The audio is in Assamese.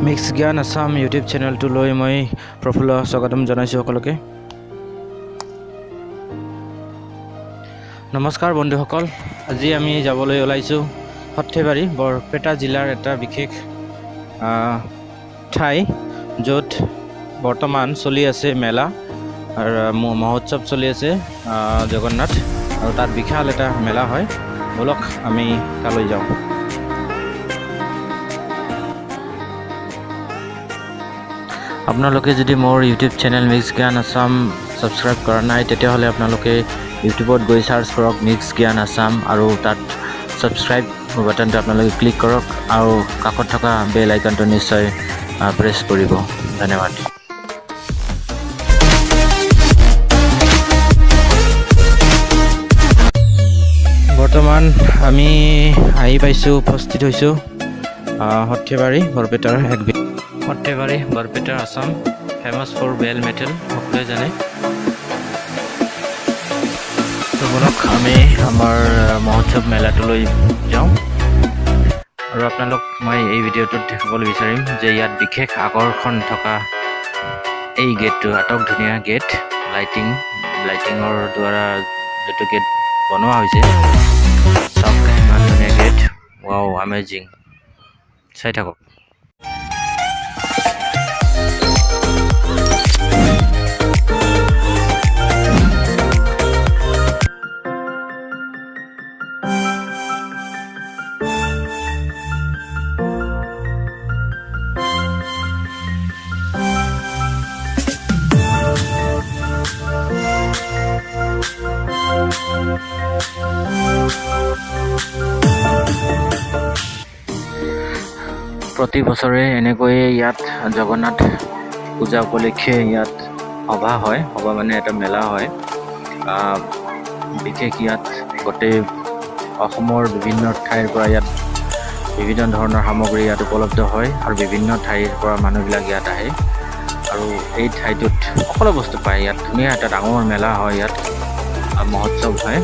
মিক্স জ্ঞান আসাম ইউটিউব চেনেলটোলৈ মই প্ৰফুল্ল স্বাগতম জনাইছোঁ সকলোকে। নমস্কাৰ বন্ধুসকল, আজি আমি যাবলৈ ওলাইছোঁ সৰ্থেবাৰী বৰপেটা জিলাৰ এটা বিশেষ ঠাই, য'ত বৰ্তমান চলি আছে মেলা আৰু মহোৎসৱ চলি আছে জগন্নাথ, আৰু তাত বিশাল এটা মেলা হয়। বলক আমি তালৈ যাওঁ। আপোনালোকে যদি মোৰ ইউটিউব চেনেল মিক্স জ্ঞান আসাম ছাবস্ক্ৰাইব কৰা নাই, তেতিয়াহ'লে আপোনালোকে ইউটিউবত গৈ চাৰ্চ কৰক মিক্স জ্ঞান আসাম, আৰু তাত ছাবস্ক্ৰাইব বাটনটো আপোনালোকে ক্লিক কৰক, আৰু কাষত থকা বেল আইকনটো নিশ্চয় প্ৰেছ কৰিব। ধন্যবাদ। বৰ্তমান আমি আহি পাইছোঁ, উপস্থিত হৈছোঁ সৰ্থেবাৰী বৰপেটাৰ Sarthebari Barpeta Assam famous for bell metal, সকলোৱে জানে। তো বলক আমি আমাৰ মহোৎসৱ মেলাটোলৈ যাওঁ, আৰু আপোনালোক মই এই ভিডিঅ'টোত দেখাবলৈ বিচাৰিম যে ইয়াত বিশেষ আকৰ্ষণ থকা এই গেটটো, আটক ধুনীয়া গেট, লাইটিঙৰ দ্বাৰা যিটো গেট বনোৱা হৈছে, চাওক ইমান ধুনীয়া গেট। ৱাও, আমেজিং, চাই থাকক। প্ৰতি বছৰে এনেকৈয়ে ইয়াত জগন্নাথ পূজা উপলক্ষে ইয়াত সভা হয়, সভা মানে এটা মেলা হয়। বিশেষ ইয়াত গোটেই অসমৰ বিভিন্ন ঠাইৰ পৰা ইয়াত বিভিন্ন ধৰণৰ সামগ্ৰী ইয়াত উপলব্ধ হয়, আৰু বিভিন্ন ঠাইৰ পৰা মানুহবিলাক ইয়াত আহে, আৰু এই ঠাইটোত সকলো বস্তু পায়। ইয়াত ধুনীয়া এটা ডাঙৰ মেলা হয়, ইয়াত মহোৎসৱ হয়।